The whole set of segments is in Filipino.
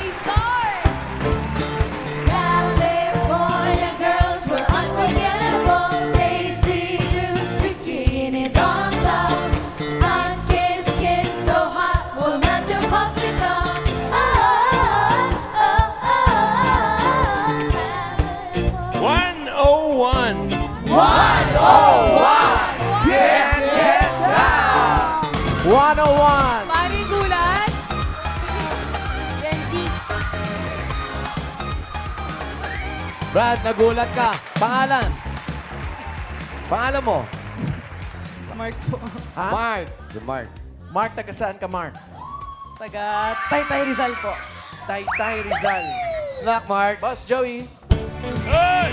Joey's card. California girls were unforgettable. They seduced bikinis on top. Sun-kissed kids so hot will melt your popsicle. Oh, oh, oh, oh, oh. 101. 101! Get down! 101. Maring gulat. Gen Z. Brad, nagulat ka. Pangalan? Pangalan mo? Mark po. Ha? Mark. Si Mark. Mark, taga saan ka, Mark? Taga Taytay Rizal po. Taytay Rizal. Slack, Mark. Boss Joey. Hey!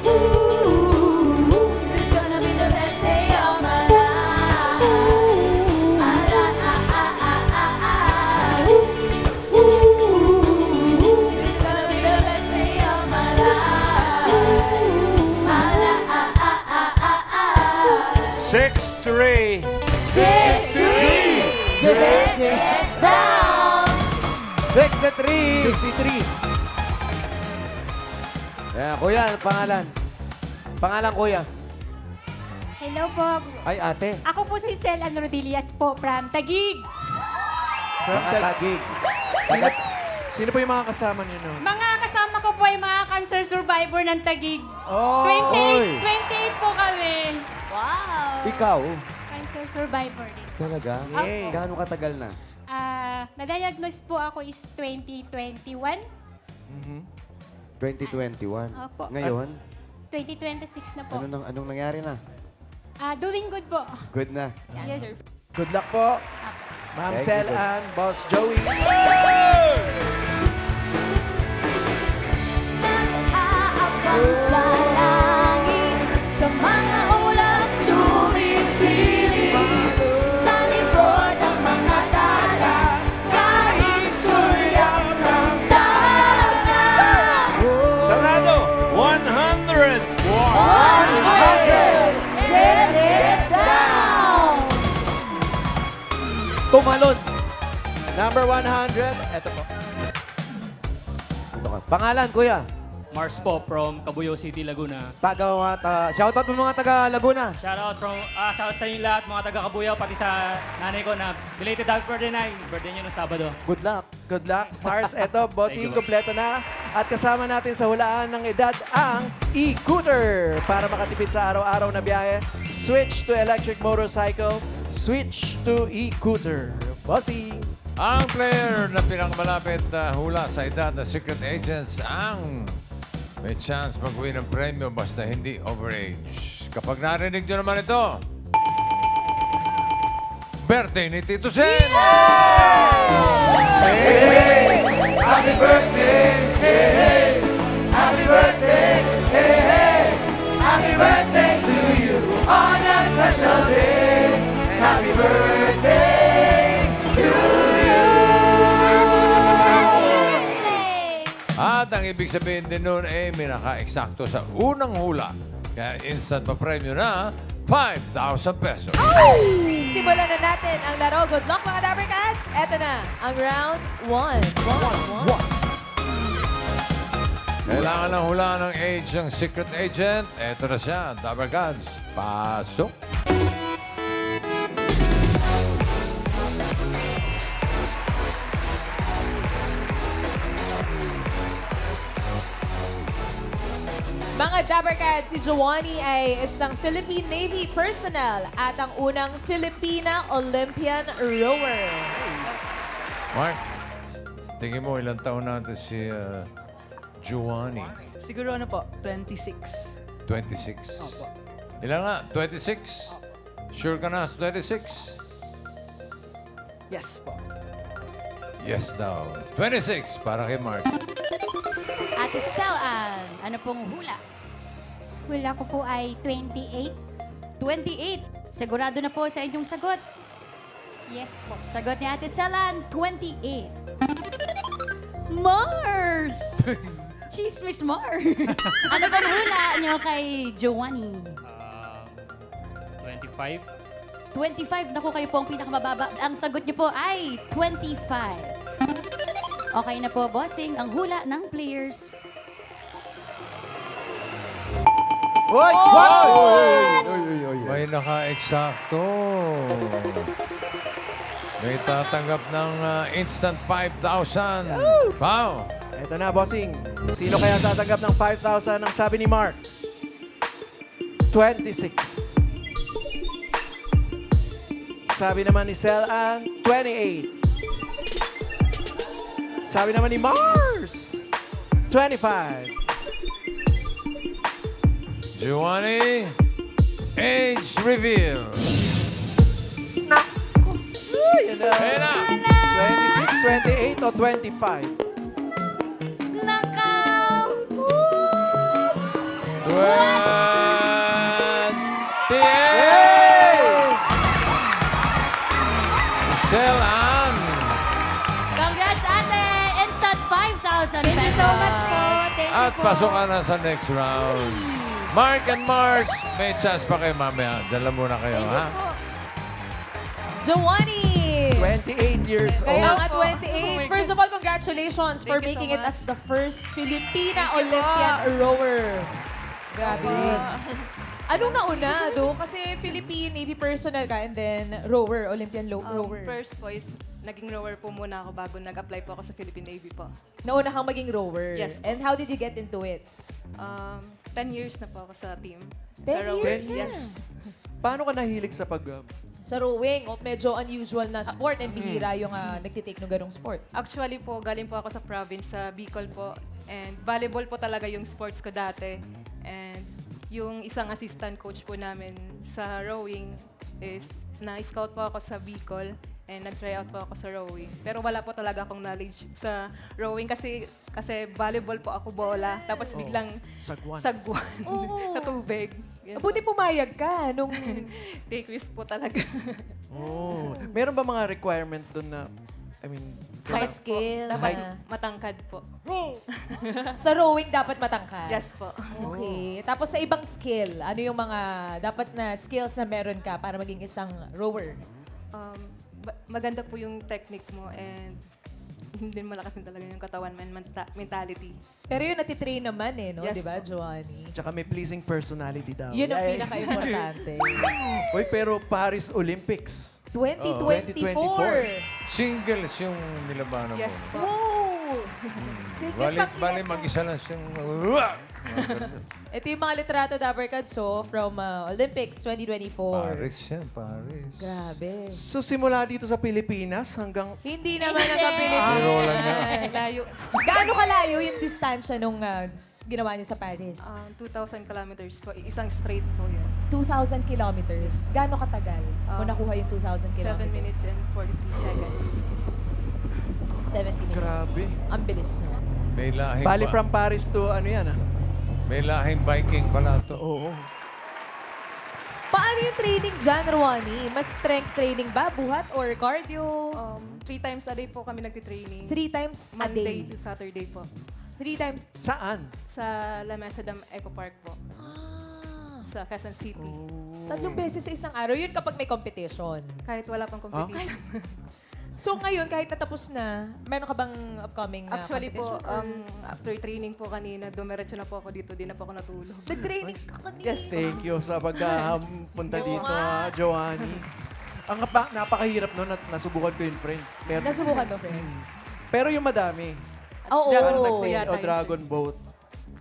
Ooh, this is gonna be the best day of my life. Ooh, this is gonna be the best day of my life. 6-3. 6-3, get down. 63. 63. Yeah, kuya, ano pangalan? Pangalan, kuya. Hello po. Ay, ate. Ako po si Celan Rodillas po from Taguig. From Nakatagig. Sino, sino po yung mga kasama niyo noon? Mga kasama ko po ay mga cancer survivor ng Taguig. Oh, 28 po kami. Wow. Ikaw? Cancer survivor din. Talaga? Yay. Gaano katagal na? Na-diagnose po ako is 2021. Mhm. 2021. Opo. Ngayon, 2026 na po. anong nangyari na? Doing good po. Good na. Yes. Good luck po. Ma'am Thank you, Sel and Boss Joey. Nag-aabang sa langit, sa mga ulap sumisilip, sa likod ng mga tala, kahit sulyap ng dagat. Sarado. 100. 100! Get it down! Tumalon. Number 100. Eto po. Ito ka. Pangalan, kuya? Mars po from Cabuyao City, Laguna. Shoutout mo mga taga Laguna. Shoutout sa inyo lahat, mga taga Cabuyao, pati sa nanay ko na belated happy birthday na. Birthday niyo nung Sabado. Good luck. Good luck. Mars, eto, bossing, kompleto na. At kasama natin sa hulaan ng edad ang e-scooter. Para makatipid sa araw-araw na biyahe, switch to electric motorcycle, switch to e-scooter. Bossing. Ang player na pinakamalapit na hula sa edad na secret agents ang may chance mag-win ng premyo basta hindi overage. Kapag narinig nyo naman ito, birthday ni Tito Sen! Happy birthday! Hey, hey! Happy birthday! Hey, hey! Happy birthday to you on a special day! And happy birthday to you! At ang ibig sabihin din nun ay may naka-eksakto sa unang hula. Kaya instant pa premyo na 5,000 pesos. Simulan na natin ang laro. Good luck mga Dabber Cats! Eto na, ang round 1. Kailangan ng hula ng age ng secret agent. Eto na siya, Dabber Gods. Pasok! Mga Dabber Cats, si Giovanni ay isang Philippine Navy personnel at ang unang Filipina Olympian rower. Mark, tingin mo ilang taon natin si Giovanni? Siguro ano po, 26. 26. Opo. Ilan nga? 26? Sure ka na sa 26? Yes po. Yes daw. 26 para kay Mark. Ate Selan, ano pong hula? Hula ko po ay 28. 28. Sigurado na po sa inyong sagot. Yes po. Sagot ni Ate Selan, 28. Mars! Chismis Mars! Ano bang hula niyo kay Giovanni? 25. 25. Naku, kayo po ang pinakamababa. Ang sagot niyo po ay 25. Okay na po, bossing. Ang hula ng players. Hoy! What? May naka-eksakto. May tatanggap ng instant 5,000. Wow! Ito na, bossing. Sino kaya tatanggap ng 5,000 ang sabi ni Mark? 26. Sabi naman ni Celan, 28. Sabi naman ni Mars, 25. Giovanni, age reveal. Ayan na. Ayan na. 26, 28 o 25? Nakaw! 28! Celan. Congrats, ate! Instant 5,000 pesos. Thank you so much po. Thank you At po. pasok ka na sa next round. Mark and Mars, may chance pa kayo mamaya. Dala muna kayo, ha? Giovanni! 28 years Kaya old. nga Oh 28. First of all, congratulations for Thank you so making it much. as the first Filipina Olympian rower. Grabe. Anong nauna, do? Kasi Philippine Navy personnel ka and then rower, Olympian rower. First po is, naging rower po muna ako bago nag-apply po ako sa Philippine Navy po. Nauna kang maging rower. Yes po. And how did you get into it? 10 years na po ako sa team. 10 sa rowers, years na? yes. Paano ka nahilig sa Sa rowing, medyo unusual na sport and bihira yung nagtitake ng ganong sport. Actually po, galing po ako sa province, sa Bicol po. And volleyball po talaga yung sports ko dati. And yung isang assistant coach po namin sa rowing is na-scout po ako sa Bicol and nag-try out po ako sa rowing. Pero wala po talaga akong knowledge sa rowing kasi volleyball po ako bola. Tapos biglang sagwan? sagwan Oo. sa tubig. Yan Buti po. pumayag ka nung... Take risk po talaga. Oh. Meron ba mga requirement doon na, I mean, High skill. Dapat na- matangkad po. Sa rowing dapat matangkad. Yes po. Okay. Tapos sa ibang skill, ano yung mga dapat na skills na meron ka para maging isang rower? Maganda po yung technique mo and hindi malakas din talaga yung katawan mentality. Pero yun natitrain naman eh, no? Yes Di ba, po. Joanny? tsaka may pleasing personality daw. Yun ang Yay. pinaka-importante. Uy, pero Paris Olympics. 2024! Singles yung nilabanan Yes mo. po. Singles Bali, mag-isa lang siyang... Ito yung mga litrato, Dabarkad, so from Olympics 2024. Paris yan, Paris. Grabe. So simula dito sa Pilipinas hanggang Hindi naman Hindi. ang Biro lang yan. Layo. Gaano kalayo yung distansya nung ginawa niyo sa Paris? 2,000 kilometers po. Isang straight po yun. 2,000 kilometers. Gaano katagal kung nakuha yung 2,000 7 kilometers? minutes and 43 seconds. 70 minutes. Grabe. Ang bilis niya. May lahing, bali from Paris to ano yan may lahing biking pala to. Oo. Paano yung training dyan, Ronnie? Mas strength training ba? Buhat or cardio? 3 times a day po kami nagtitraining. 3 times a Monday day. to Saturday po. 3 times. Saan? Sa La Mesa Dam Eco Park po. Sa Quezon City. Tatlong beses sa isang araw. Yun kapag may competition. Kahit wala pang competition. So ngayon, kahit natapos na, meron ka bang upcoming na Actually po, competition? after training po kanina, dumiretso na po ako dito. Di na po ako natulog. Nag-training ka kanina. Yes. Thank you sa pagpunta Oo dito, nga. Joanny. Ang napakahirap nun at nasubukan ko yun, friend. Nasubukan mo, friend? Pero yung madami. Oo. Parang Boat nag-tail yata o yun, dragon boat.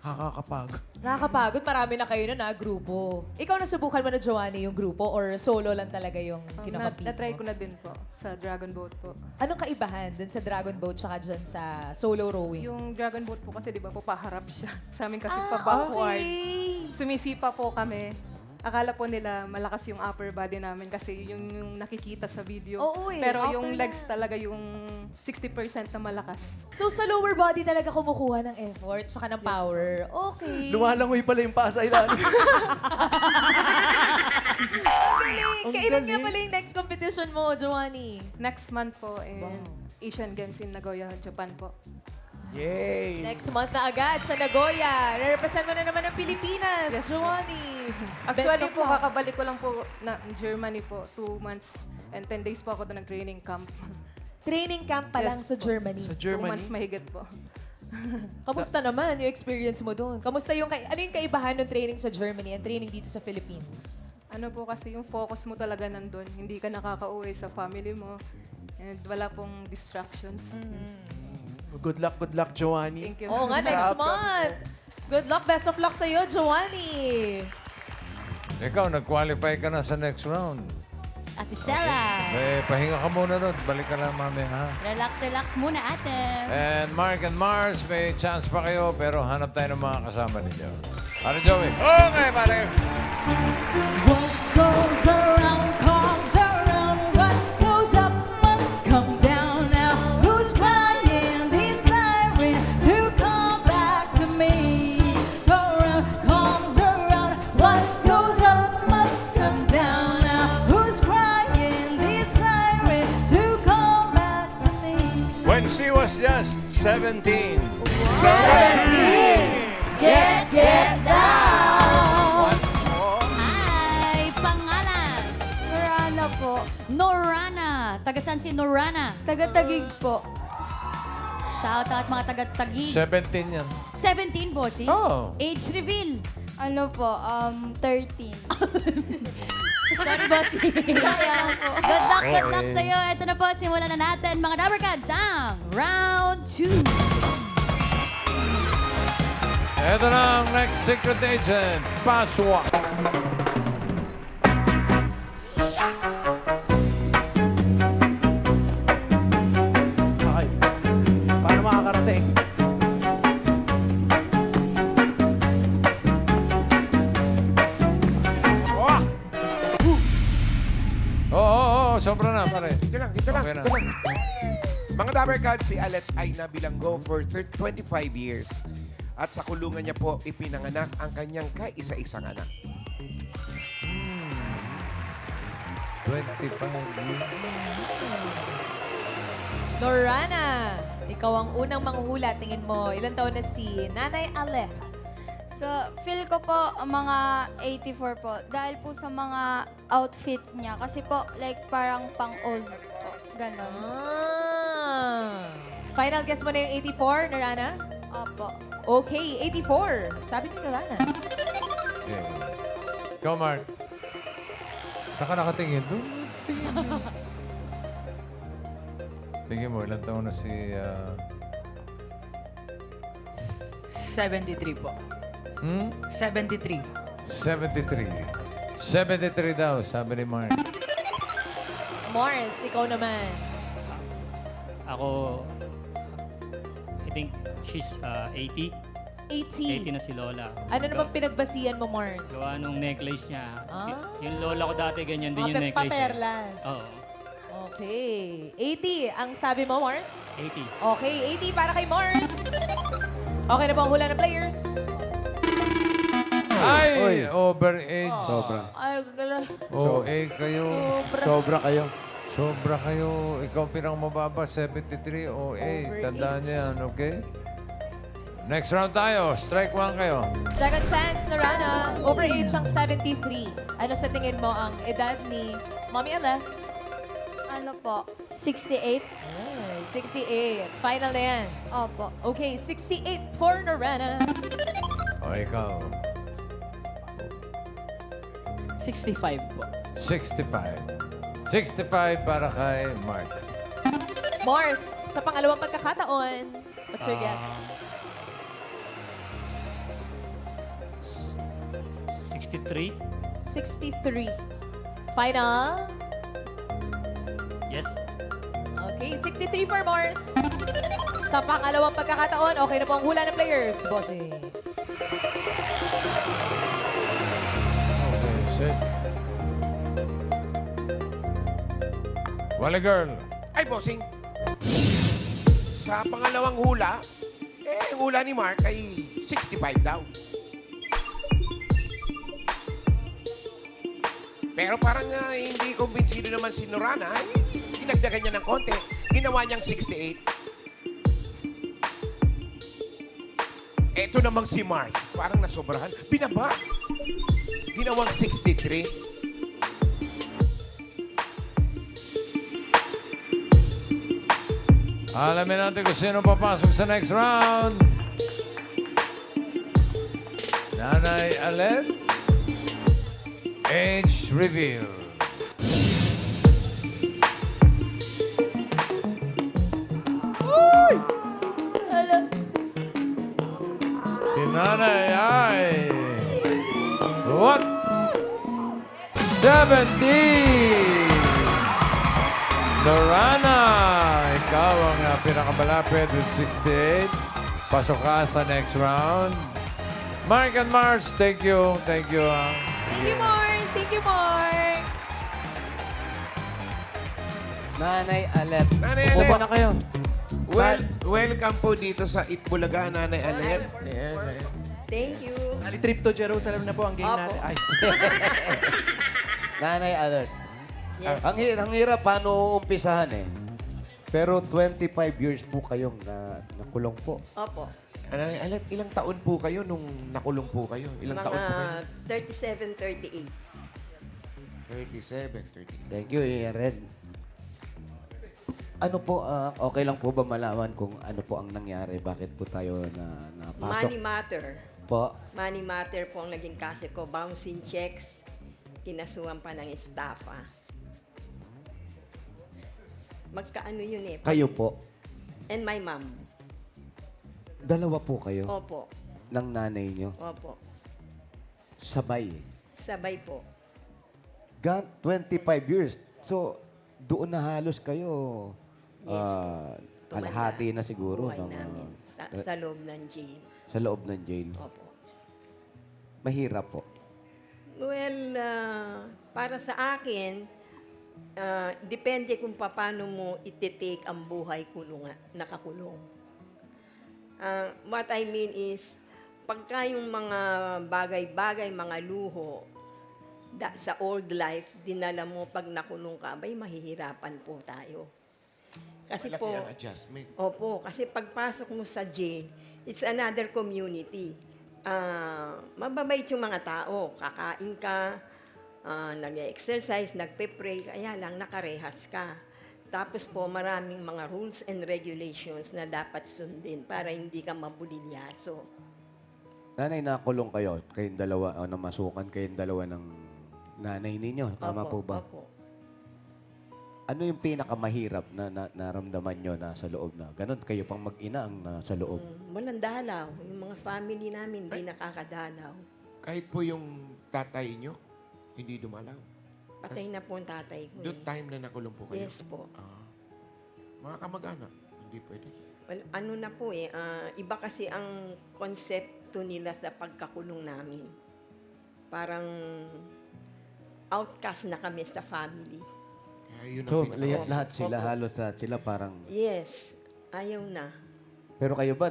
Nakakapagod. Nakakapagod. Marami na kayo na grupo. Ikaw nasubukan mo na, Joanny, yung grupo or solo lang talaga yung kinakompete Na-try mo? ko na din po sa Dragon Boat po. Anong kaibahan dun sa Dragon Boat tsaka dyan sa solo rowing? Yung Dragon Boat po kasi di ba po paharap siya. Sa amin kasi Ah, pa backward. okay. Sumisipa po kami. Akala po nila malakas yung upper body namin kasi yung nakikita sa video. Oo eh, Pero upper yung legs na. talaga yung 60% na malakas. So sa lower body talaga kumukuha ng effort tsaka ng Yes, power. Okay. Lumalangoy pala yung paa sa ilalim. Ang galing. Ang Kailan nga galing. pala yung next competition mo, Joanny? Next month po in Wow. Asian Games in Nagoya, Japan po. Yay! Next month na agad sa Nagoya. Represent mo na naman ang Pilipinas, Yes, Johnny. Actually Best of po, luck. kakabalik ko lang po na Germany po. 2 months and 10 days po ako doon nag-training camp. Training camp pa lang Yes sa po. Germany. Sa 2 Germany? months mahigit po. Kamusta naman yung experience mo doon? Kamusta yung, ano yung kaibahan ng training sa Germany and training dito sa Philippines? Ano po kasi yung focus mo talaga nandun. Hindi ka nakakauwi sa family mo. And wala pong distractions. Good luck, Giovanni. Thank you. Oo nga, Sa next upcoming month. Good luck, best of luck sa'yo, Joanny. Ikaw, nag-qualify ka na sa next round. Ate Stella. Pahinga ka muna doon. Balik ka lang mamaya, ha? Relax muna, ate. And Mark and Mars, may chance pa kayo, pero hanap tayo ng mga kasama ninyo. Ano, Joey? Okay, pare. What goes around comes around. What goes up must come down. Now who's crying this siren to come back to me? Go around comes around. What goes up must come down. Now who's crying this siren to come back to me? When she was just 17. Get down. Ay, pangalan. Norana po. Norana. Taga saan si Norana? Taga-Tagig po. Shout out mga taga-Tagig. 17 yan. 17, bossy. Oh. Age reveal. Ano po, 13. Sorry, bossy. Good luck sa'yo. Ito na po, simulan na natin mga Dabbercats ang round 2. Ito na ang next secret agent, Paswa. Okay. Paano makakarating? Oo, sobra na, pare. Dito lang, dito lang, Okay na. dito lang. Mga Dabbercats, si Alet ay nabilanggo for 25 years. At sa kulungan niya po, ipinanganak ang kanyang kaisa-isang anak. 25 years. Norana, ikaw ang unang manghuhula. Tingin mo, ilang taon na si Nanay Ale? So, feel ko po mga 84 po. Dahil po sa mga outfit niya. Kasi po, like parang pang-old po. Ganon. Final guess mo na yung 84, Norana? Opo. Okay, 84. Sabi ni Norana. Okay. Ikaw, Mark. Saan ka nakatingin? Doon. Tingin mo. Tingin mo, ilang taon na si... 73 po. 73. 73. 73 daw, sabi ni Mark. Mars, ikaw naman. Ako, I think she's 80. 80. 80 na si Lola. Ano naman pinagbasihan mo, Mars? Gawa nung necklace niya. Ah. Yung Lola ko dati, ganyan din yung Mga necklace niya. paperlas. Oo, Okay. 80 ang sabi mo, Mars? 80. Okay, 80 para kay Mars. Okay na ba ang hula ng players? Ay! Uy. Overage. Sobra. Ay, gagala. OA kayo. Sobra. Sobra kayo. Sobra kayo. Ikaw pinang mababa, 73 OA. Overage. Tandaan niyo yan, okay? Next round tayo. Strike 1 kayo. Second chance, Norana. Overage ang 73. Ano sa tingin mo ang edad ni Mommy Ella? Ano po, 68. 68. Final na yan. Opo. Okay, 68 for Norana. O, ikaw. 65 po. 65. 65 para kay Mark. Mars, sa pangalawang pagkakataon, what's your guess? 63? 63. Final? Yes. Okay, 63 for Mars. Sa pangalawang pagkakataon, okay na po ang hula ng players. Bossing. Okay, set. Wally girl. Ay, bossing! Sa pangalawang hula, ang hula ni Mark ay 65 daw. Pero parang hindi kumbinsido naman si Norana. Dinagdagan niya ng konti. Ginawa niyang 68. ito namang si Mars, parang nasobrahan. Binaba. Ginawang 63. Alamin natin kung sino papasok sa next round. Nanay Alet. Age reveal. Si Nanay ay... What? 70! Norana, ikaw ang pinakamalapit with 68. Pasok ka sa next round. Mark and Mars, thank you. Thank you. Thank you, Mars. Thank you, Mark. Nanay Alet. Nanay Upo Alet. na kayo. Welcome po dito sa Itbulaga, Nanay Alet. Ayan. Thank you. Ali trip to Jerusalem na po ang game Opo. natin. Ay. Nanay Alert. Yes. Ang hirap paano umpisahan eh. Pero 25 years po kayong nakulong po. Opo. Nanay Alet, ilang taon po kayo nung nakulong po kayo? Ilang taon po kayo? Mga 37, 38. 37, 38. Thank you, Red. Ano po, okay lang po ba malaman kung ano po ang nangyari? Bakit po tayo napasok? Money matter. Po. Money matter po ang naging kaso ko. Bouncing checks. Kinasuhan pa ng estafa. Magkaano yun eh. Kayo po. And my mom. Dalawa po kayo Opo. ng nanay nyo. Opo. Sabay. Sabay po. 25 years. So, doon na halos kayo. Yes. Kalahati na siguro. Buhay namin. Sa loob ng jail. Sa loob ng jail. Opo. Mahirap po. Well, para sa akin, depende kung paano mo iti-take ang buhay nakakulong. What I mean is, pagka yung mga bagay-bagay, mga luho, sa old life, dinala mo pag nakulong ka, abay mahihirapan po tayo. Kasi Malaki po, ang adjustment. opo, kasi pagpasok mo sa jail, it's another community. Mababait yung mga tao. Kakain ka, nag-exercise, nagpe-pray, kaya lang nakarehas ka. Tapos po, maraming mga rules and regulations na dapat sundin para hindi ka mabulilyaso. Nanay, nakulong kayo. Kayong dalawa, o namasukan kayong dalawa ng nanay ninyo. Tama po ba? Opo. Ano yung pinakamahirap na naramdaman nyo nasa loob na? Ganon, kayo pang mag-ina ang nasa loob. Walang dalaw. Yung mga family namin, hindi nakakadalaw. Kahit po yung tatay nyo, hindi dumalaw. Patay na po ang tatay ko. Doon time na nakulong po kayo? Yes po. Mga kamag-anak, hindi pwede. Well, ano na po iba kasi ang konsepto nila sa pagkakulong namin. Parang outcast na kami sa family. Yun ang So, pinaka- lahat sila, Opo. halos sila parang... Yes, ayaw na. Pero kayo ba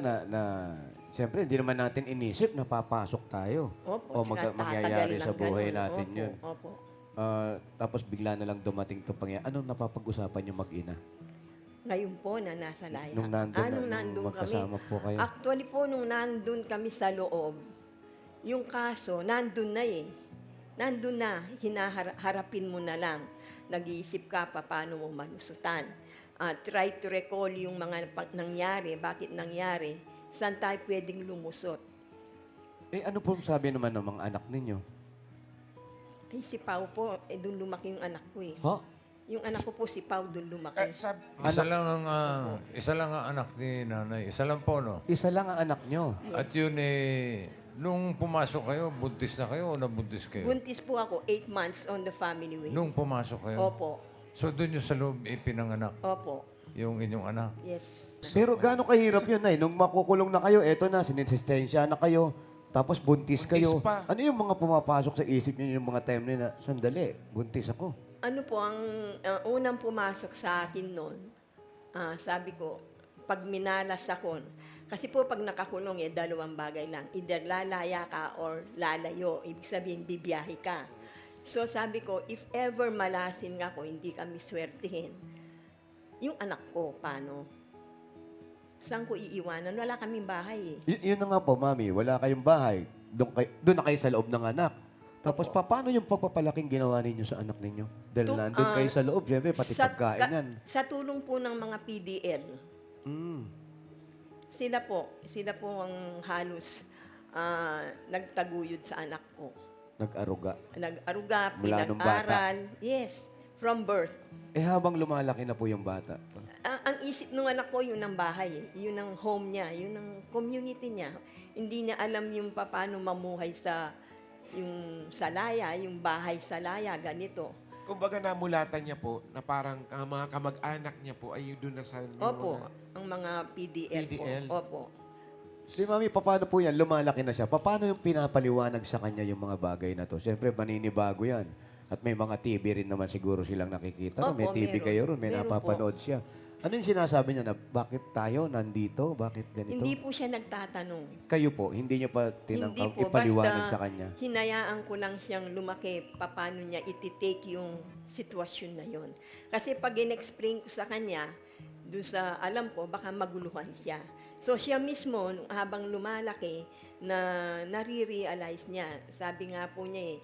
siyempre, hindi naman natin inisip na papasok tayo. Opo, O tsaka mangyayari tatagalan sa ng buhay ganun. natin Opo, yun. Opo. Tapos bigla na lang dumating itong pangyayari. Anong napapag-usapan yung mag-ina? Ngayon po na nasa laya. Nung nandun nandun kami. magkasama po kayo? Actually po, nung nandun kami sa loob, yung kaso, nandun na eh. Nandun na, hinaharapin mo na lang. Nag-iisip ka pa paano mo malusutan. Try to recall yung mga nangyari, bakit nangyari, saan tayo pwedeng lumusot. Ano po sabi naman ng mga anak ninyo? Ay, si Pao po, doon lumaki yung anak ko eh. Ha? Yung anak ko po, si Pao, doon lumaki. Isa lang ang anak ni nanay. Isa lang po, no? Isa lang ang anak nyo. At yun nung pumasok kayo, buntis na kayo o nabuntis kayo? Buntis po ako, 8 months on the family way. Nung pumasok kayo? Opo, So doon yung sa loob ipinanganak opo, yung inyong anak? yes. Pero gaano kahirap yun, Nay? Nung makukulong na kayo, eto na, sinisistensya na kayo, tapos buntis kayo. Buntis pa. Ano yung mga pumapasok sa isip niyo yung mga time na, sandali, buntis ako. Ano po, ang unang pumasok sa akin noon, sabi ko, pag minalas ako, kasi po pag nakakulong, dalawang bagay lang. Either lalaya ka or lalayo. Ibig sabihin, bibiyahe ka. So sabi ko, if ever malasin nga ako, hindi kami swertihin. Yung anak ko, paano? Saan ko iiwanan? Wala kaming bahay eh. Yun na nga po, Mami. Wala kayong bahay. Doon na kayo sa loob ng anak. Tapos, Opo. paano yung pagpapalaking ginawa ninyo sa anak ninyo? Dahil Tu- nandun kayo sa loob, syempre, pati pagkain yan. Sa tulong po ng mga PDL, Mm. sila po ang halos nagtaguyod sa anak ko. Nag-aruga. Nag-aruga, Mula nung pinag-aral. Yes, from birth. Habang lumalaki na po yung bata. Ang isip ng anak ko, yun ang bahay. Yun ang home niya. Yun ang community niya. Hindi niya alam yung paano mamuhay sa yung salaya, yung bahay salaya, ganito. Kumbaga namulatan niya po na parang ang mga kamag-anak niya po ay doon na sa Opo, ang mga PDL, PDL. po. Opo. Di, Mami, paano po yan? Lumalaki na siya. Paano yung pinapaliwanag sa kanya yung mga bagay na to? Siyempre, maninibago yan. At may mga TV rin naman siguro silang nakikita. No? May Opo, TV meron. kayo ron, may Meron napapanood siya. Ano yung sinasabi niya na, bakit tayo nandito? Bakit ganito? Hindi po siya nagtatanong. Kayo po, hindi niyo pa Hindi tinangkang po, ipaliwanag basta sa kanya. hinayaan ko lang siyang lumaki paano niya iti-take yung sitwasyon na yon. Kasi pag in-explain ko sa kanya, doon sa alam ko, baka maguluhan siya. So siya mismo, habang lumalaki, na nare-realize niya, sabi nga po niya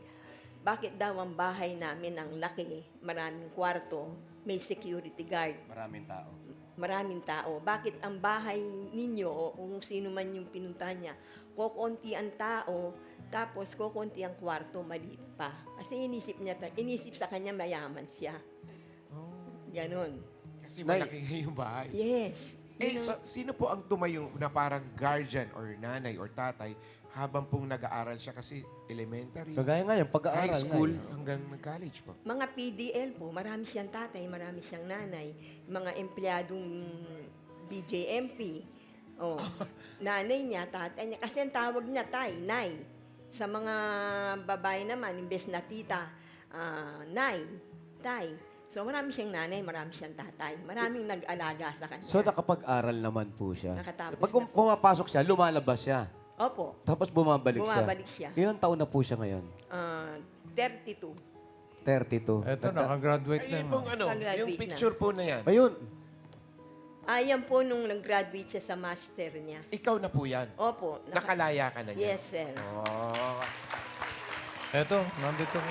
bakit daw ang bahay namin ang laki, maraming kwarto, may security guard, Maraming tao. maraming tao. Bakit ang bahay ninyo o kung sino man yung pinuntahan niya, kokonti ang tao, tapos kokonti ang kwarto, maliit pa. Kasi inisip sa kanya mayaman siya. Ganon. Kasi malaki yung bahay. Yes. Yun ang- Sino po ang tumayo na parang guardian or nanay or tatay habang pong nag-aaral siya kasi elementary, Kagaya nga yung pag-aaral. high school, nga, hanggang nag-college po? mga PDL po, marami siyang tatay, marami siyang nanay, mga empleyadong BJMP. Oh, nanay niya, tatay niya. Kasi ang tawag niya, nay. Sa mga babae naman, imbes na tita, nay, tay. So marami siyang nanay, marami siyang tatay. Maraming nag-alaga sa kanya. So nakapag-aral naman po siya. Nakatapos Pag na po. pumapasok siya, lumalabas siya. Opo, Tapos bumabalik, bumabalik siya. Ilang taon na po siya ngayon? 32. 32. Eto, nakagraduate na. Ayun pong ano, Pag-graduate yung na. picture po na yan. Ayun. Ayan po nung nag-graduate siya sa master niya. Ikaw na po yan. Opo. Nakalaya ka na niya. Yes, sir. Oh. Eto, nandito ko.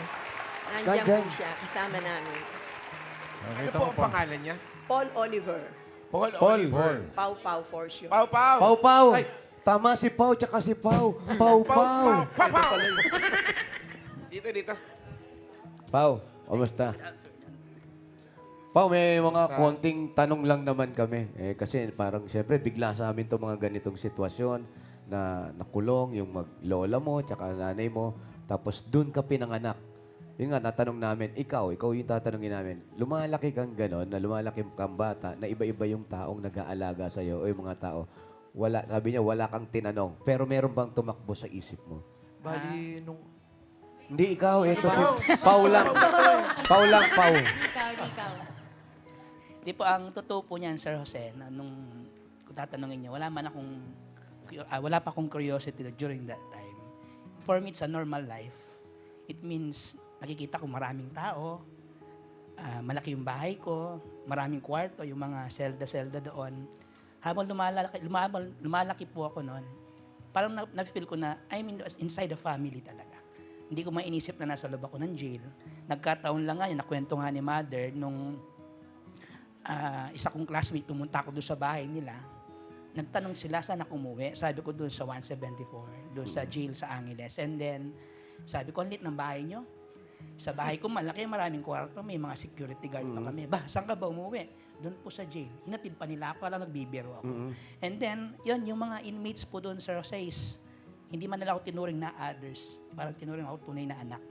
Nandiyan Nandyan. po siya, kasama namin. Ano Nakita po ko ang pa. pangalan niya? Paul Oliver. Paul Paul. Oliver. Pau Pau for sure. Pau Pau. Pau Pau. Ay. Tama si Pau, tsaka si Pau. Pau Pau. Pau Pau. Dito. Pau, kamusta? Pau, may mga Kamusta? konting tanong lang naman kami. Kasi parang siyempre bigla sa amin to mga ganitong sitwasyon na nakulong yung lola mo, tsaka nanay mo. Tapos dun ka pinanganak. Yun nga, natanong namin, ikaw yung tatanungin namin, lumalaki kang ganon, na lumalaki kang bata, na iba-iba yung taong nag-aalaga sa'yo, o yung mga tao, sabi niya, wala kang tinanong. Pero meron bang tumakbo sa isip mo? Bali, nung... Hindi ikaw, ito si Pau lang. Pau lang, Pau. Di po, ang totoo po niyan, Sir Jose, na nung kung tatanungin niyo, wala pa akong curiosity during that time. For me, it's a normal life. It means, nakikita ko maraming tao, malaki yung bahay ko, maraming kwarto, yung mga selda doon. Habang lumalaki po ako noon, parang na-feel ko na I'm inside the family talaga. Hindi ko mainisip na nasa loob ako ng jail. Nagkataon lang nga yun, nakwento nga ni Mother, nung isa kong classmate, pumunta ako doon sa bahay nila. Nagtanong sila, saan ako umuwi? Sabi ko doon sa 174, doon sa jail sa Angeles. And then, sabi ko, ang lit ng bahay nyo? Sa bahay ko, malaki, maraming kwarto, may mga security guard pa kami. Saan ka ba umuwi? Doon po sa jail. Hinatid pa nila ako, alam, nagbibiro ako. And then, yun, yung mga inmates po doon, Sir Jose, hindi man nila ako tinuring na others. Parang tinuring ako tunay na anak.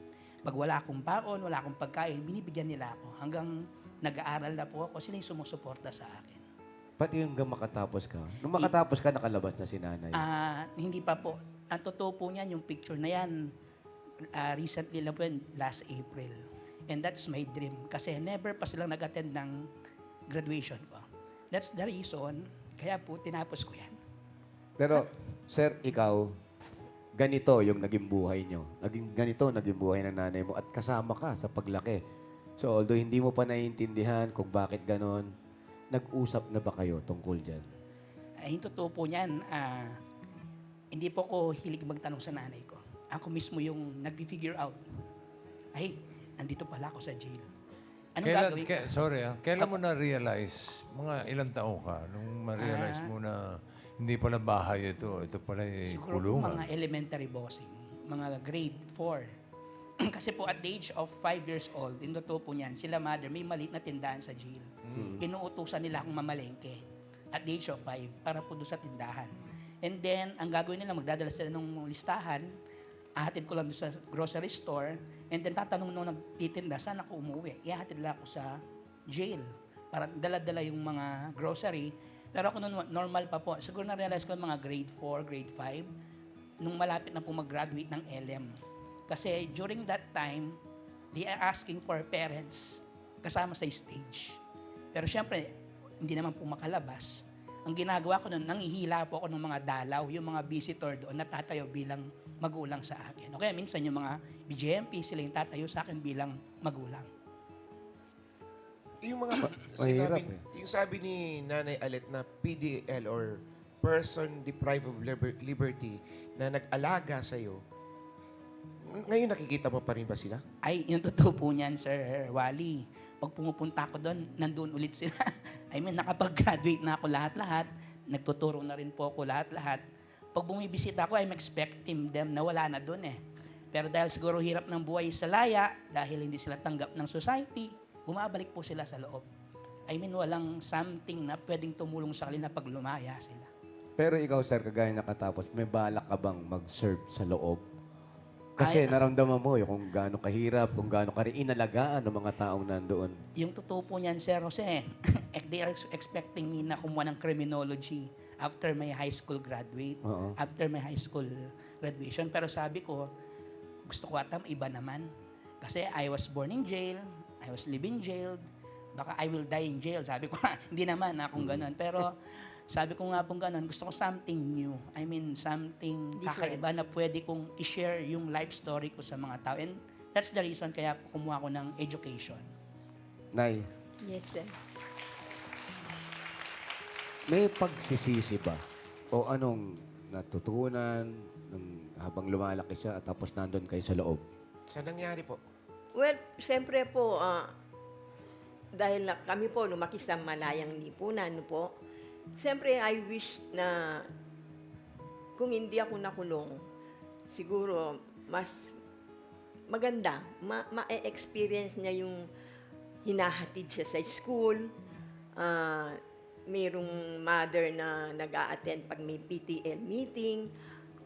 Pag wala akong baon, wala akong pagkain, binibigyan nila ako. Hanggang nag-aaral na po ako, sila yung sumusuporta sa akin. Pati yung hanggang makatapos ka. Nung makatapos ka, nakalabas na si nanay. Hindi pa po. Ang totoo po niyan, yung picture na yan, recently lang po yan, last April. And that's my dream. Kasi never pa silang nag-attend ng graduation ko. That's the reason, kaya po tinapos ko yan. Pero, sir, ikaw, ganito yung naging buhay nyo. Ganito naging buhay ng nanay mo at kasama ka sa paglaki. So, although hindi mo pa naiintindihan kung bakit ganon, nag-usap na ba kayo tungkol dyan? Ay, yung totoo po niyan, hindi po ako hilig magtanong sa nanay ko. Ako mismo yung nag-figure out. Ay, nandito pala ako sa jail. Anong gagawin ko? Kailan mo na-realize, mga ilang taon ka, nung ma-realize mo na hindi pala bahay ito pala Siguro po kulungan. mga elementary bossing, mga grade 4. Kasi po at the age of 5 years old, yung totoo po niyan, sila mother, may maliit na tindahan sa jail. Inuutusan nila akong mamalengke at the age of 5 para po doon sa tindahan. And then, ang gagawin nila, magdadala sila ng listahan, ahatid ko lang doon sa grocery store, and then tatanong nung nagtitinda, saan ako umuwi? Ihahatid lang ako sa jail para dala-dala yung mga grocery. Pero ako noon, normal pa po. Siguro na-realize ko mga grade 4, grade 5, nung malapit na po mag-graduate ng LM. Kasi during that time, they are asking for parents kasama sa stage. Pero syempre, hindi naman po makalabas. Ang ginagawa ko noon, nangihila po ako ng mga dalaw, yung mga visitor doon natatayo bilang magulang sa akin. O kaya minsan yung mga BJMP, sila yung tatayo sa akin bilang magulang. Yung mga Mahirap yung sabi ni Nanay Alet na PDL or person deprived of liberty na nag-alaga sa'yo, ngayon nakikita mo pa rin ba sila? Ay, yung totoo po niyan, Sir Wally. Pag pumupunta ako doon, nandun ulit sila. I mean, nakapag-graduate na ako lahat-lahat. Nagtuturo na rin po ako lahat-lahat. Pag bumibisita ako, I'm expecting them na wala na doon eh. Pero dahil siguro hirap ng buhay sa laya, dahil hindi sila tanggap ng society, bumabalik po sila sa loob. I mean, walang something na pwedeng tumulong sa kanila pag lumaya sila. Pero ikaw, sir, kagaya nakatapos, may balak ka bang mag-serve sa loob? Kasi naramdaman mo yung kung gaano kahirap, kung gaano ka rin inalagaan ng mga taong nandoon. Yung totoo po niyan, Sir Jose, they are expecting me na kumuha ng criminology after my high school graduate, Oo. after my high school graduation. Pero sabi ko, gusto ko ata iba naman. Kasi I was born in jail, I was living jailed, baka I will die in jail. Sabi ko, hindi naman akong ganun. Pero sabi ko nga pong ganun, gusto ko something new. I mean, something kakaiba na pwede kong i-share yung life story ko sa mga tao. And that's the reason kaya po kumuha ko ng education. Nay, Yes, sir. may pagsisisi ba? O anong natutunan habang lumalaki siya at tapos nandun kayo sa loob? Sa nangyari po? Well, siyempre po, dahil kami po lumaki sa malayang lipunan, no po, siyempre I wish na kung hindi ako nakulong, siguro mas maganda, ma-experience niya yung hinahatid siya sa school, mayroong mother na nag-a-attend pag may PTL meeting,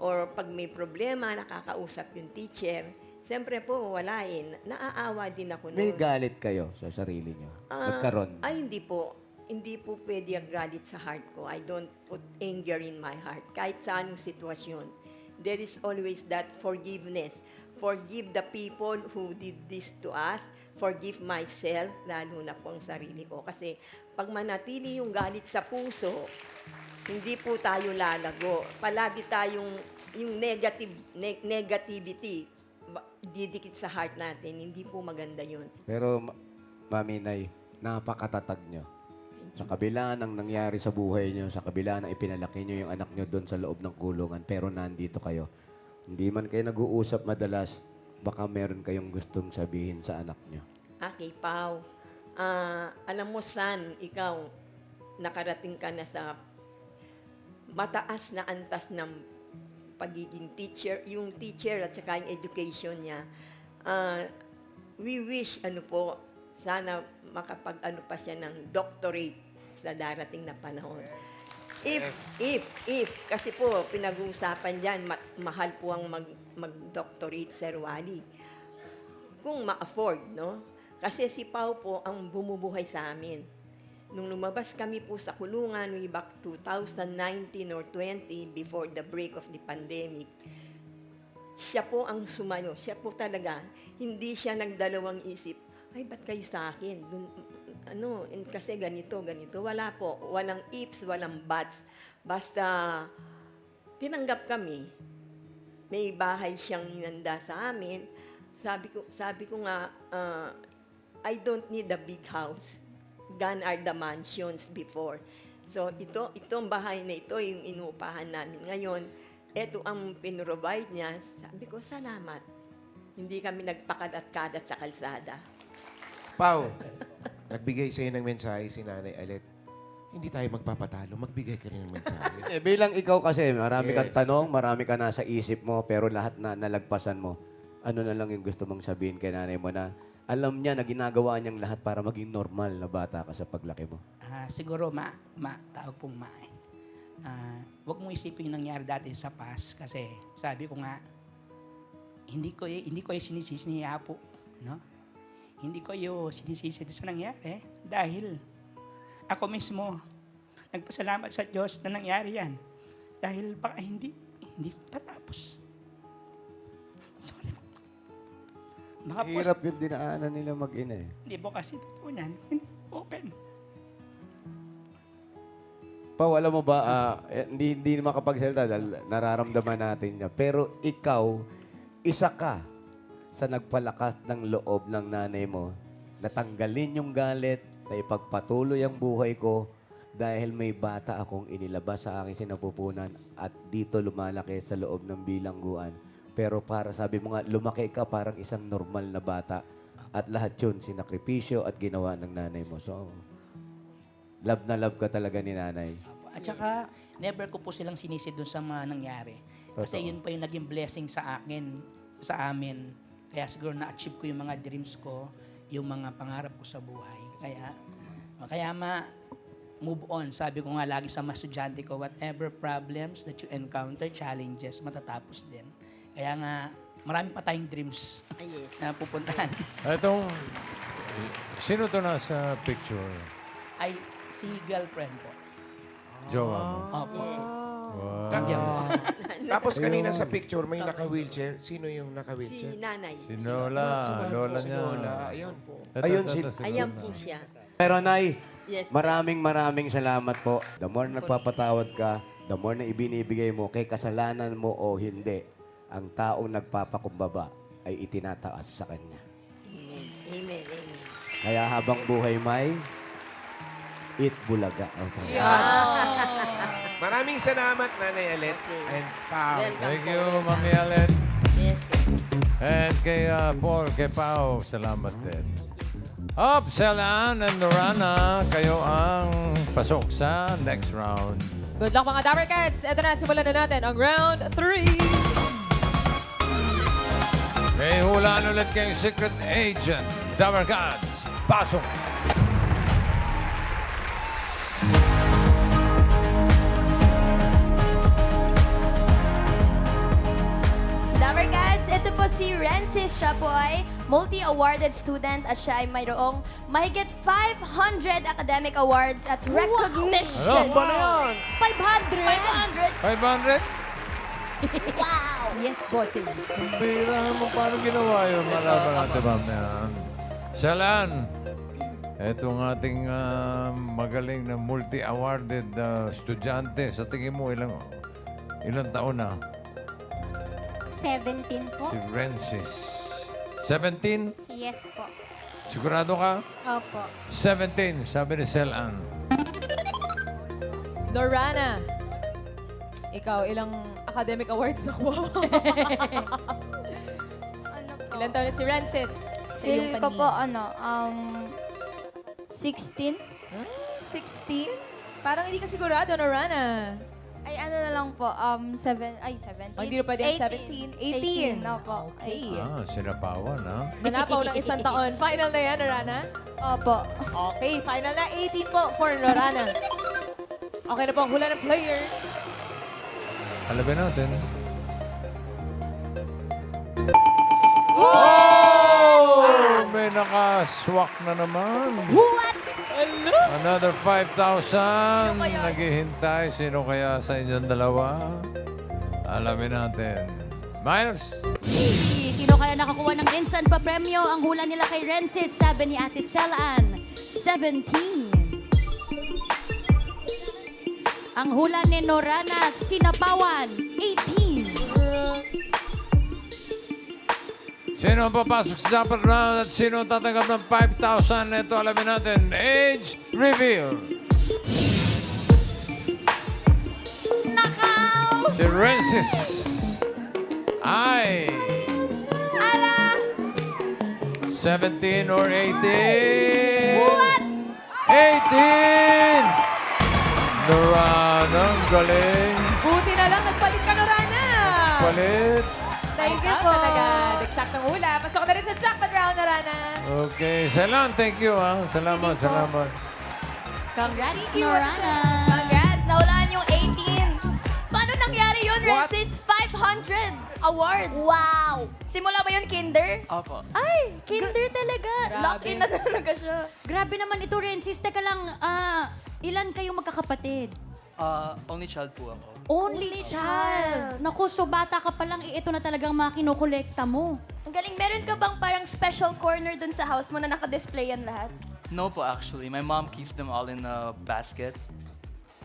or pag may problema, nakakausap yung teacher. Siyempre po, wala eh. Naaawa din ako May noon. galit kayo sa sarili niyo? Nagkaroon? Ay, hindi po. Hindi po pwede ang galit sa heart ko. I don't put anger in my heart. Kahit sa anong sitwasyon. There is always that forgiveness. Forgive the people who did this to us. Forgive myself, lalo na po ang sarili ko. Kasi pag manatili yung galit sa puso, hindi po tayo lalago. Palagi tayong yung negativity didikit sa heart natin. Hindi po maganda yun. Pero, Mami Nay, napakatatag niyo. Sa kabila ng nangyari sa buhay niyo, sa kabila ng ipinalaki niyo yung anak niyo doon sa loob ng kulungan, pero nandito kayo. Hindi man kayo nag-uusap madalas, baka meron kayong gustong sabihin sa anak niyo. Okay, Pao. Alam mo, San, ikaw, nakarating ka na sa mataas na antas ng pagiging teacher, yung teacher at saka yung education niya. We wish, sana makapag-ano pa siya ng doctorate sa darating na panahon. If, kasi po, pinag-uusapan dyan, mahal po ang mag-doctorate, Sir Wally. Kung ma-afford, no? Kasi si Pao po ang bumubuhay sa amin. Nung lumabas kami po sa kulungan way back 2019 or 20 before the break of the pandemic, siya po ang sumano. Siya po talaga, hindi siya nagdalawang isip, ay, ba't kayo sa akin? Kasi ganito. Wala po. Walang ifs, walang buts. Basta, tinanggap kami. May bahay siyang hinanda sa amin. Sabi ko nga, I don't need a big house. Gone are the mansions before. So, itong bahay na ito, yung inuupahan namin ngayon, ito ang pinrovide niya. Sabi ko, salamat. Hindi kami nagpakadat-kadat sa kalsada. Pao, nagbigay sa'yo ng mensahe si Nanay Alet. Hindi tayo magpapatalo, magbigay ka rin ng mensahe. Bilang ikaw kasi, marami kang Yes. tanong, marami ka nasa isip mo, pero lahat na nalagpasan mo. Ano na lang yung gusto mong sabihin kay nanay mo na alam niya na ginagawa niyang lahat para maging normal na bata ka sa paglaki mo? Siguro, tawag pong ma. Huwag mong isipin yung nangyari dati sa past kasi sabi ko nga, hindi ko yung sinisisi ni Apo. No? Hindi ko yung sinisisi sa nangyari dahil ako mismo, nagpasalamat sa Diyos na nangyari yan. Dahil baka hindi tatapos. Sorry po. Baka po, Hirap yung dinaanan nila mag-ina eh. hindi po kasi po yan. Hindi open. Pao, alam mo ba, hindi makapagsalita dahil nararamdaman natin niya. Pero ikaw, isa ka sa nagpalakas ng loob ng nanay mo na tanggalin yung galit, na ipagpatuloy ang buhay ko dahil may bata akong inilabas sa aking sinapupunan at dito lumalaki sa loob ng bilangguan. Pero para sabi mo nga, lumaki ka parang isang normal na bata at lahat yun, sinakripisyo at ginawa ng nanay mo. So, love na love ka talaga ni nanay. At saka, never ko po silang sinisi doon sa mga nangyari. Kasi Totoo. yun pa yung naging blessing sa akin, sa amin. Kaya siguro na-achieve ko yung mga dreams ko, yung mga pangarap ko sa buhay. Kaya move on. Sabi ko nga lagi sa mga estudyante ko, whatever problems that you encounter, challenges, matatapos din. Kaya nga, marami pa tayong dreams Yes. na pupuntahan. Itong, sino to nasa picture? Ay, si girlfriend po. Jowa mo. Opo. Wow. Tapos kanina sa picture, may naka-wheelchair. Sino yung Si naka-wheelchair? nanay. Si Nola, lola Si niya. Lola. Ayun po. Ayun, Ayan po siya. Pero Nay, Yes. maraming salamat po. The more nagpapatawad ka, the more na ibinibigay mo kay kasalanan mo o hindi, ang taong nagpapakumbaba ay itinataas sa kanya. Amen. Amen. Kaya habang buhay may, eat bulaga. Okay. Maraming salamat, Nanay Alet. And Pao. Welcome. Thank you, Mami Alet. Yes. And kay Paul, kay Pao, salamat din. Up, Selan and Norana, kayo ang pasok sa next round. Good luck mga Dapper Cats! Ito na, simulan na natin ang round 3. May hulaan ulit kayong secret agent. Dapper Cats, pasok! Dapper Cats, ito po si Rensis. Siya po ay multi-awarded student at siya ay mayroong mahigit 500 academic awards at recognition. Ano? Ba na yan? 500? 500? Wow! Yes, bossing. Ang bira naman paano ginawa yun. Malaman natin, ma'am. Selan, etong ating magaling na multi-awarded estudyante. Sa tingin mo, ilang taon na? 17 po? Si Rensis. 17? Yes po. Sigurado ka? Opo. 17, sabi ni Selan. Norana, ikaw, ilang academic awards nakuha? Ano po? Ilan taon na si Rances? Sa iyong Feel ko po, paningin? 16? 16? Parang hindi ka sigurado, Norana. Ay, ano na lang po, 17. Oh, hindi na pwede ang 17. 18. Opo. Okay. Sinapawan, ha? Nanapaw ng isang taon. Final na yan, Norana? Opo. Okay, final na. 18 po for Norana. Okay na po ang hula ng players. Alamin natin. Oh! May nakaswak na naman. What? Hello? Another 5,000. Sino kaya? Naghihintay. Sino kaya sa inyong dalawa? Alamin natin. Miles? Sino kaya nakakuha ng instant pa premyo? Ang hula nila kay Rensis, sabi ni Ate Selan, 17. Ang hula ni Norana Sinapawan, 18. Sino ang papasok sa dapat round at sino ang tatanggap ng 5,000? Ito alamin natin. Age reveal. Si Rensis ay Ara! 17 or 18? What? 18! Norana, ang galing. Buti na lang, nagpalit ka, Norana. Palit. Thank you po. Agad. Eksaktong hula. Pasok na rin sa jackpot round, Norana. Okay, Selan, thank you ah. Salamat, salamat. Congrats, Norana! Congrats! Nawalaan yung 18. Paano nangyari yun, What? Rensis? 500 awards! Wow! Simula ba yun, kinder? Opo. Ay, kinder talaga. Grabe. Lock-in na talaga siya. Grabe naman ito, Rensis. Teka lang, ilan kayong magkakapatid? Only child po ako. Only child. Naku, so bata ka pa lang, ito na talagang mga kinukolekta mo. Ang galing, meron ka bang parang special corner dun sa house mo na naka-display yan lahat? No po actually. My mom keeps them all in a basket.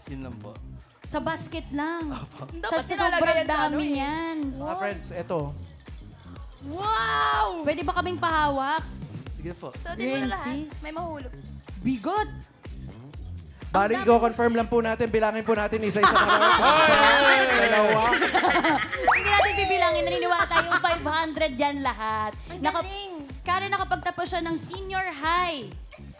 Yun lang po. Sa basket lang. Dapat Sa nilalagay sobrang yan sa ano dami eh. yan. Mga friends, eto. Wow! Pwede ba kaming pahawak? Sige po. So, din mo na lahat. Rensis. May mahulog. Bigot. Bali, i-confirm lang po natin, bilangin po natin isa-isa na lang. Dalawa. Hindi natin bibilangin, naniniwala tayong 500 yan lahat. Ang galing. Karen, nakapagtapos siya ng senior high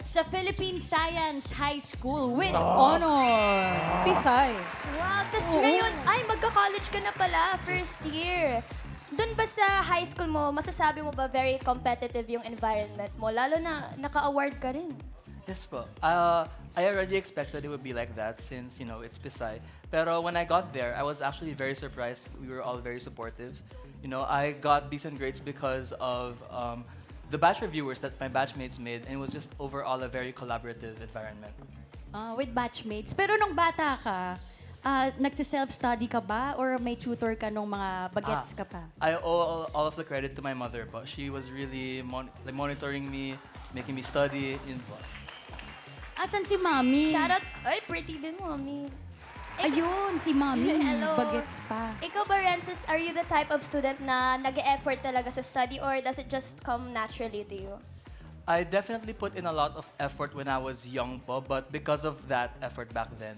sa Philippine Science High School with honor. Pisay. Wow, tas ngayon, ay, magka-college ka na pala, first year. Doon ba sa high school mo, masasabi mo ba very competitive yung environment mo? Lalo na naka-award ka rin. Yes po. I already expected it would be like that since, you know, it's Pisay. Pero when I got there, I was actually very surprised. We were all very supportive. You know, I got decent grades because of the batch reviewers that my batchmates made, and it was just overall a very collaborative environment. With batchmates. Pero nung bata ka, nagsi-self-study ka ba? Or may tutor ka nung mga bagets ka pa? I owe all of the credit to my mother, but she was really monitoring me, making me study. Yun po. Asan si Mami? Shoutout, ay, pretty din, mommy. Ayun, si Mami. Hello. Bagets pa. Ikaw ba, Rensis, are you the type of student na nag-e-effort talaga sa study or does it just come naturally to you? I definitely put in a lot of effort when I was young po, but because of that effort back then,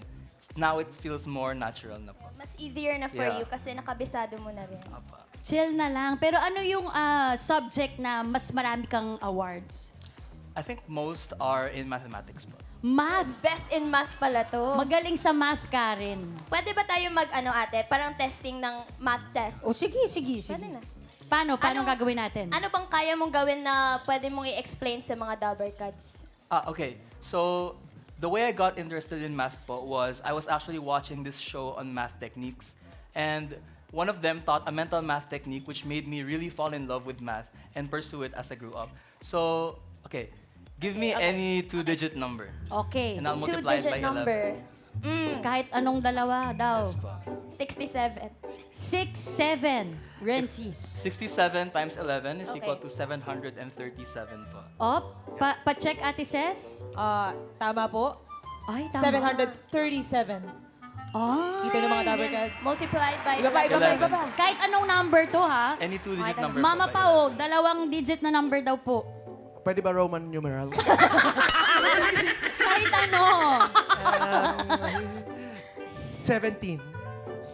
now it feels more natural na po. Mas easier na for Yeah. you kasi nakabisado mo na rin. Apa. Chill na lang. Pero ano yung subject na mas marami kang awards? I think most are in mathematics po. Math. Best in math pala to. Magaling sa math, Karen. Pwede ba tayo mag-ano ate, parang testing ng math test? O sige, sige, sige. Pwede na. Paano Ano- gagawin natin? Ano bang kaya mong gawin na pwede mong i-explain sa mga double cuts? Okay. So, the way I got interested in math po was I was actually watching this show on math techniques. And one of them taught a mental math technique which made me really fall in love with math and pursue it as I grew up. So, okay. Give me Okay. any two-digit number. Okay. And I'll multiply it Two-digit by 11. number. Kahit anong dalawa daw. Yes po. 67. 6, 7. Rensis. 67 times 11 is Okay. equal to 737 po. Op, pa-check Ate Ses. Tama po. Ay, tama. 737. Dito ng mga double cuts. Multiplied by Iba pa, iba pa, 11. iba pa. Kahit anong number to, ha? Any two-digit Ay, number Mama po. pa, oh, 2 digit na number daw po. Pwede ba Roman numeral? Kahit ano. 17.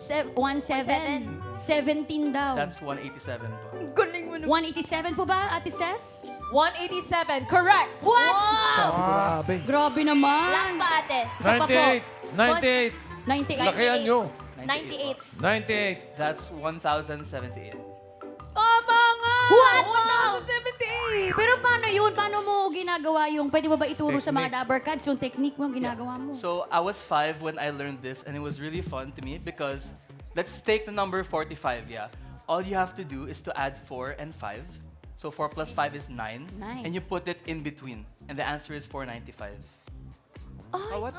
17. 17 daw. That's 187 po. Galing mo 187 po ba, Ate Ses? 187. Correct. What? Sabi ko, grabe. Grabe naman. Last pa ate. Isa pa po. 98. 98. Lakihan nyo. 98. 98. That's 1,078. Tama nga! What? 1,078! Pero paano yun? Paano mo ginagawa yung, pwede mo ba ituro sa mga Technique. dabber cards, yung technique mo, ginagawa mo? So I was 5 when I learned this, and it was really fun to me because let's take the number 45. Yeah, all you have to do is to add 4 and 5. So 4 plus 5 is 9, and you put it in between, and the answer is 495. Ay, What?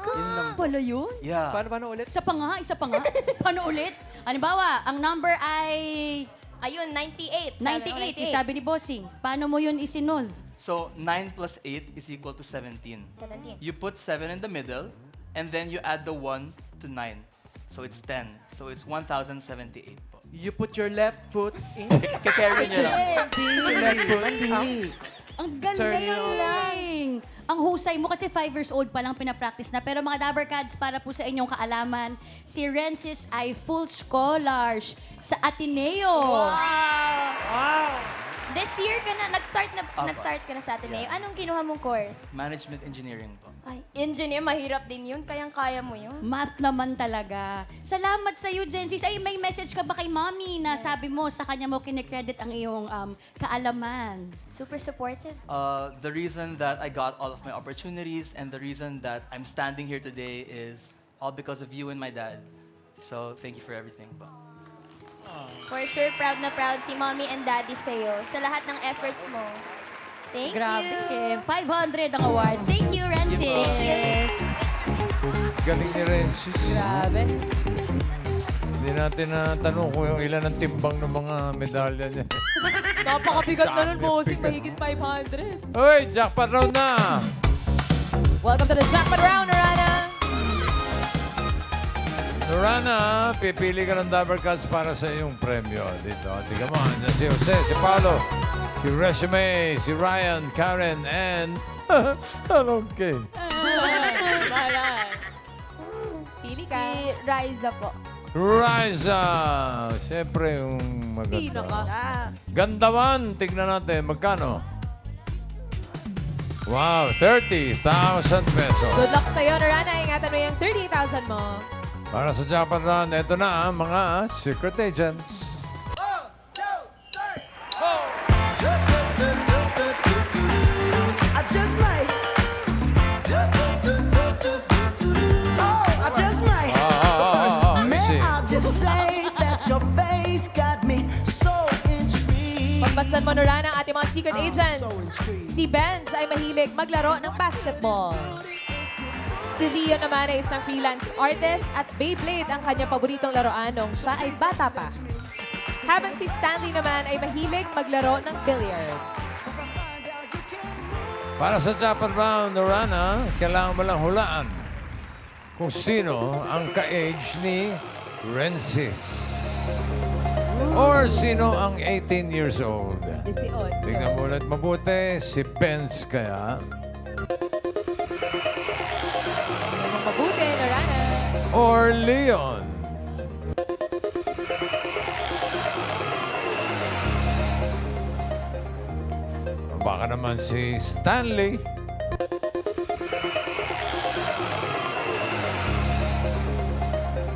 pala yun? Yeah. Paano ulit? Isa pa nga, isa pa nga. Paano ulit? Halimbawa, ang number ay Ayun, 98. 98, sabi ni Bossing. Paano mo yun isinolve? So 9 plus 8 is equal to 17. 17. You put 7 in the middle, and then you add the 1 to 9. So it's 10. So it's 1,078 po. You put your left foot in. Kakarry niya lang. Left foot out. Ang Sir galing! Ang husay mo kasi 5 years old pa lang pinapractice na. Pero mga Dabarkads, para po sa inyong kaalaman, si Rensis ay full scholars sa Ateneo. Wow! This year ka na, Apa. nag-start ka na sa Ateneo. Yeah. Anong kinuha mong course? Management engineering po. Ay, engineer, mahirap din yun. Kayang-kaya mo yun. Math naman talaga. Salamat sa iyo, Jensis. Ay, may message ka ba kay Mommy na sabi mo sa kanya mo kinikredit ang iyong kaalaman? Super supportive. The reason that I got all of my opportunities and the reason that I'm standing here today is all because of you and my dad. So, thank you for everything po. For sure, proud na proud si mommy and daddy sa'yo sa lahat ng efforts mo. Thank Grabe. you. 500 ang awards. Thank you, Rensis. Galing ni Rensis. Grabe. Hindi natin na tanong kung yung ilan ang timbang ng mga medalya niya. Napakabigat na nun, Dami bossing. bigat. Mahigit 500. Hoy, jackpot round na! Welcome to the jackpot round, Norana. Norana, pipili ka ng Dabarkads para sa iyong premyo. Dito, tingnan mo, andyan si Jose, si Paolo, si Resume, si Ryan, Karen, and... okay. Pili ka. Si Riza po. Riza! Siyempre, yung Pino ka. maganda. Gandaman, tignan natin, magkano? Wow, 30,000 pesos. Good luck sa'yo, Norana. Ingatan mo yung 38,000 mo. Para sa jackpot round, ito na ang mga secret agents. I just might. I just might. Missy. just say that your face got me so intrigued. Pagbasan mo, Norana, ang ating mga secret agents. Si Benz ay mahilig maglaro ng basketball. Si Leo naman ay isang freelance artist at Beyblade ang kanyang paboritong laruan nung siya ay bata pa. Habang si Stanley naman ay mahilig maglaro ng billiards. Para sa jackpot round, Norana, kailangan mo lang hulaan kung sino ang ka-age ni Rensis. Or sino ang 18 years old. 18. Tingnan mo ulit mabuti, si Benz kaya. Mabuti, Norana. Or Leon. Baka naman si Stanley.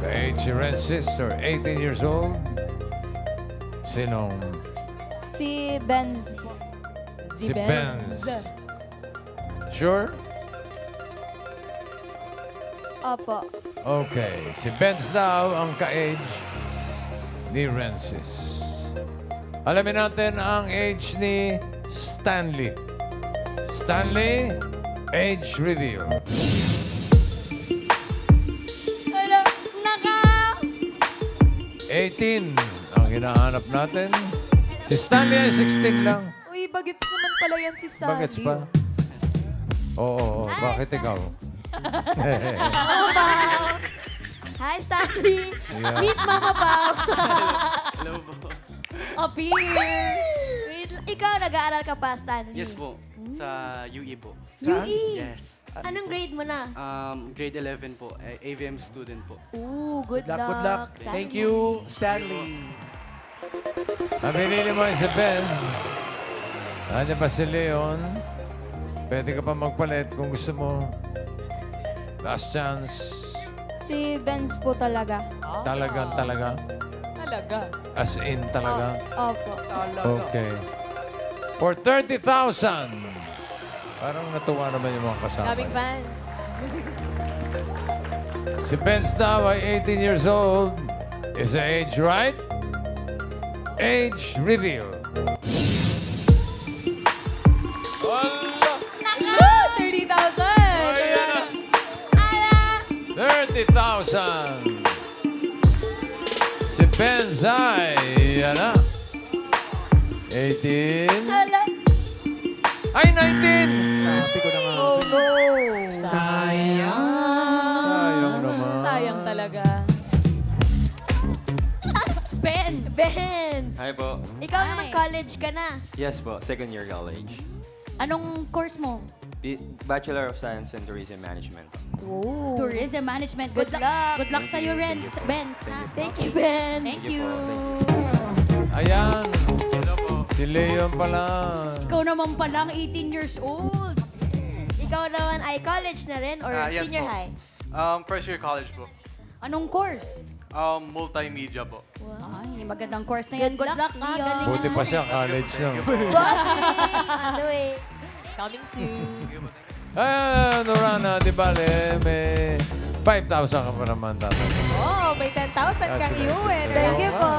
Age si Rensis or 18 years old. Sinong? Si Benz po. Si Benz. Sure? Opo. Okay. Si Benz daw ang ka-age ni Rensis. Alamin natin ang age ni Stanley. Stanley, age reveal. Hello, naka! 18 ang hinahanap natin. Si Stanley ay 16 lang. Uy, bagets naman pala yan si Stanley. Bagets pa? Oo. Bakit ikaw? Hi, Stanley. Yeah. Meet Mama Pao. Hello po. Appear. Wait, ikaw nag-aaral ka pa, Stanley? Yes po, sa UE po. UE? Yes. Anong grade mo na? Grade 11 po, AVM student po. Ooh, good luck. Good luck. Thank you, Stanley. Ang pinili mo ay si Benz. Nandiyan pa si Leon. Pwede ka pa magpalit kung gusto mo. Last chance. Si Benz po talaga. Talagang talaga. Talaga. As in talaga. Opo. Okay. For 30,000. Parang natuwa naman yung mga kasama. Daming fans. Si Benz daw ay 18 years old. Is the age right? Age reveal. Allah! Woo! 30,000! 30,000. Si Benz ay, yan na. 18. Ay, 19! Sabi ko na nga. Oh, no. Sayang. Sayang naman. Sayang talaga. Benz! Hi po. Ikaw naman college ka na. Yes po, second year college. Anong course mo? Bachelor of Science in Tourism Management. Oh. Tourism Management. Good luck. Good luck Thank sa'yo, you, Renz. thank you. Benz. ha? Thank you, Ben. Thank Thank you you. po, Ayan. Si Leon pala. Ikaw naman palang 18 years old. Ikaw naman ay college na rin or Yes senior po. high? First year college po. Anong course? Multimedia po. Ay, magandang course na yan. Good luck, ha? Leon. Galing. Buti pa siya, college lang. Bossing! On the way. Coming soon. Ah, Norana, di bale, may 5,000 ka pa naman tatay. Oh, may 10,000 kang Congratulations. iuwi. Thank you po.